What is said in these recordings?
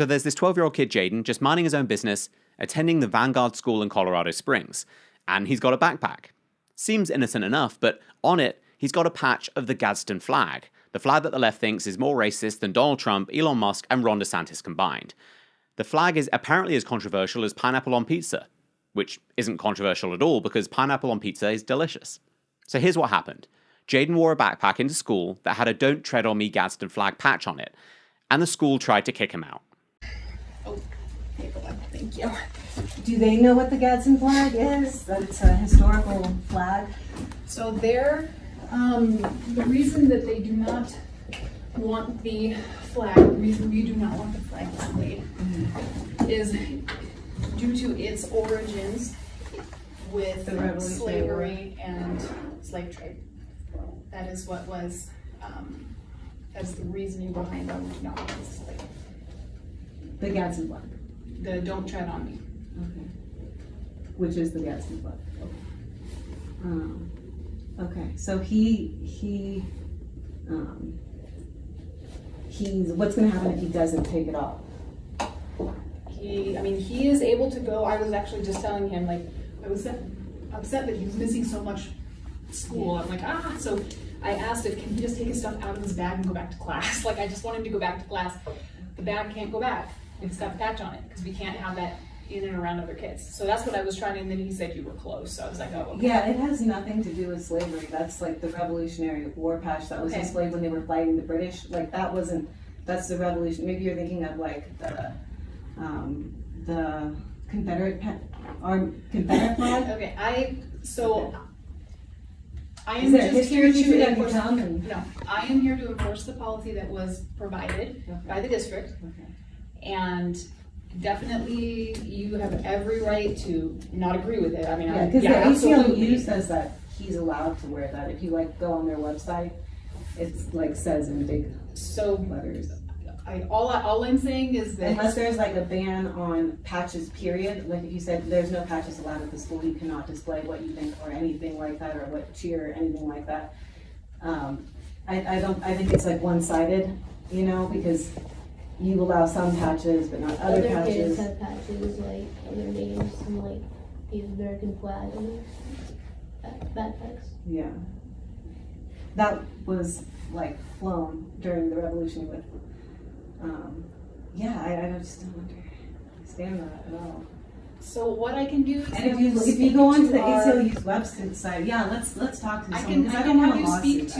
So there's this 12-year-old kid, Jaiden, just minding his own business, attending the Vanguard School in Colorado Springs. And he's got a backpack. Seems innocent enough, but on it, he's got a patch of the Gadsden flag. The flag that the left thinks is more racist than Donald Trump, Elon Musk, and Ron DeSantis combined. The flag is apparently as controversial as pineapple on pizza, which isn't controversial at all because pineapple on pizza is delicious. So here's what happened. Jaiden wore a backpack into school that had a Don't Tread on Me Gadsden flag patch on it, and the school tried to kick him out. Oh, thank you. Do they know what the Gadsden flag is? That it's a historical flag? So the reason that they do not want the flag, the reason we do not want the flag displayed, is due to its origins with slavery and slave trade. That is what was, that's the reasoning behind why we do not want this displayed. The Gadsden flag? The Don't Tread on Me. Okay. Which is the Gadsden flag? Okay, so he's, what's going to happen if he doesn't take it off? He is able to go. I was actually just telling him, like, I was upset that he was missing so much school. I'm like, so I asked if, can he just take his stuff out of his bag and go back to class? Like, I just want him to go back to class. The bag can't go back. It's got the patch on it because we can't have that in and around other kids. So that's what I was trying to, and then he said you were close. So I was like, oh, okay. Yeah, it has nothing to do with slavery. That's like the Revolutionary War patch that was displayed when they were fighting the British. Like that's the revolution. Maybe you're thinking of like the Confederate Confederate flag. Okay, I am Is there just history here to that you enforce. tell me? No, I am here to enforce the policy that was provided by the district, and definitely you have every right to not agree with it. I mean, because the ACLU says that he's allowed to wear that. If you like go on their website, it's like says in big letters. All I'm saying is that unless there's like a ban on patches, period. Like if you said there's no patches allowed at the school, you cannot display what you think or anything like that, or what cheer or anything like that. I think it's like one-sided, because you allow some patches but not other patches. Kids have patches like other names and like the American flag on their backpacks. Yeah, that was like flown during the revolution with. I just don't understand that at all. So what I can do is and if you go onto the ACLU's website, let's talk to someone because I don't want a lawsuit.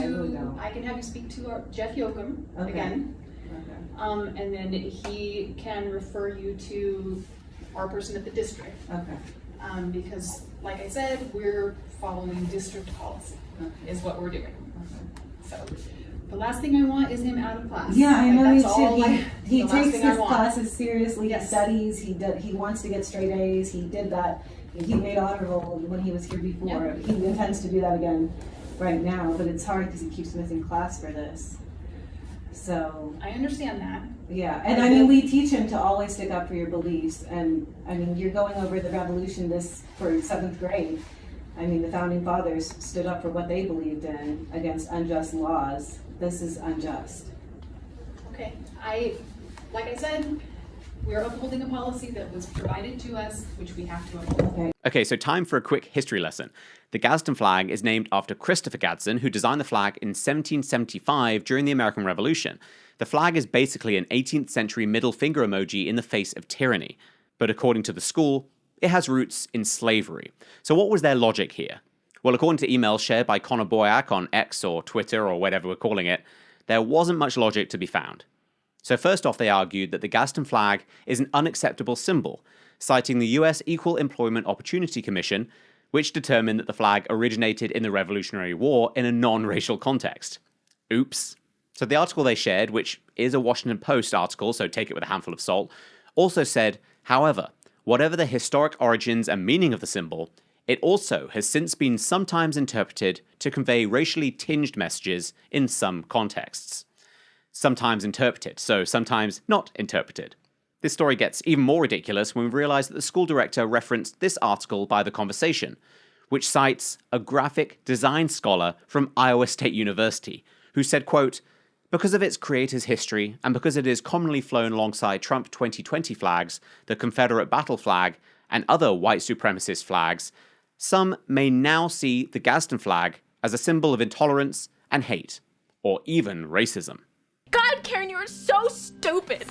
I can have you speak to Jeff Yoakum again. Okay. And then he can refer you to our person at the district. Okay. Because like I said, we're following district policy is what we're doing. Okay. So the last thing I want is him out of class. Yeah, I know. That's all. He takes his classes seriously. Yes. He studies. He wants to get straight A's. He did that. He made honor roll when he was here before. Yep. He intends to do that again right now, but it's hard because he keeps missing class for this. So I understand that. Yeah, and we teach him to always stick up for your beliefs. And you're going over the revolution for 7th grade. The founding fathers stood up for what they believed in against unjust laws. This is unjust. Okay, like I said, we're upholding a policy that was provided to us, which we have to uphold. Okay, so time for a quick history lesson. The Gadsden flag is named after Christopher Gadsden, who designed the flag in 1775 during the American Revolution. The flag is basically an 18th century middle finger emoji in the face of tyranny. But according to the school, it has roots in slavery. So what was their logic here? Well, according to emails shared by Connor Boyack on X or Twitter or whatever we're calling it, there wasn't much logic to be found. So first off, they argued that the Gadsden flag is an unacceptable symbol, citing the US Equal Employment Opportunity Commission, which determined that the flag originated in the Revolutionary War in a non-racial context. Oops. So the article they shared, which is a Washington Post article, so take it with a handful of salt, also said, however, whatever the historic origins and meaning of the symbol, it also has since been sometimes interpreted to convey racially tinged messages in some contexts. Sometimes interpreted, so sometimes not interpreted. This story gets even more ridiculous when we realize that the school director referenced this article by The Conversation, which cites a graphic design scholar from Iowa State University, who said, quote, Because of its creator's history, and because it is commonly flown alongside Trump 2020 flags, the Confederate battle flag, and other white supremacist flags, some may now see the Gadsden flag as a symbol of intolerance and hate, or even racism. God, Karen, you are so stupid!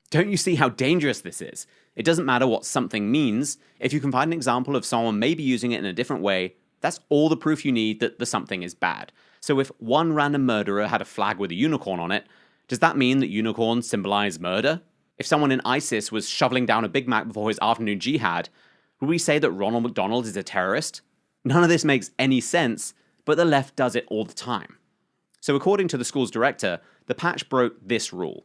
Don't you see how dangerous this is? It doesn't matter what something means. If you can find an example of someone maybe using it in a different way, that's all the proof you need that the something is bad. So if one random murderer had a flag with a unicorn on it, does that mean that unicorns symbolize murder? If someone in ISIS was shoveling down a Big Mac before his afternoon jihad, would we say that Ronald McDonald is a terrorist? None of this makes any sense, but the left does it all the time. So according to the school's director, the patch broke this rule.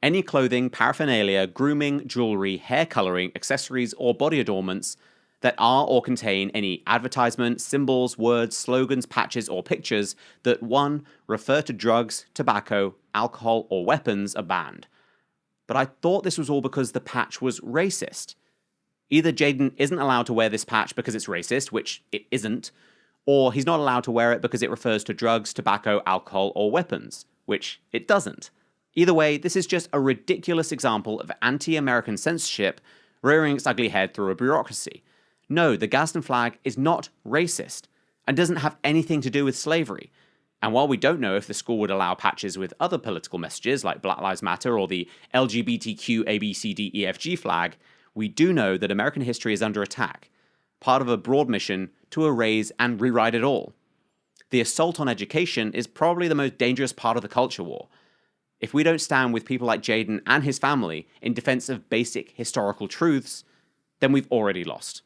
Any clothing, paraphernalia, grooming, jewelry, hair coloring, accessories, or body adornments that are or contain any advertisement, symbols, words, slogans, patches, or pictures that 1. Refer to drugs, tobacco, alcohol, or weapons are banned. But I thought this was all because the patch was racist. Either Jaiden isn't allowed to wear this patch because it's racist, which it isn't, or he's not allowed to wear it because it refers to drugs, tobacco, alcohol, or weapons, which it doesn't. Either way, this is just a ridiculous example of anti-American censorship rearing its ugly head through a bureaucracy. No, the Gadsden flag is not racist and doesn't have anything to do with slavery. And while we don't know if the school would allow patches with other political messages like Black Lives Matter or the LGBTQ ABCDEFG flag, we do know that American history is under attack, part of a broad mission to erase and rewrite it all. The assault on education is probably the most dangerous part of the culture war. If we don't stand with people like Jaiden and his family in defense of basic historical truths, then we've already lost.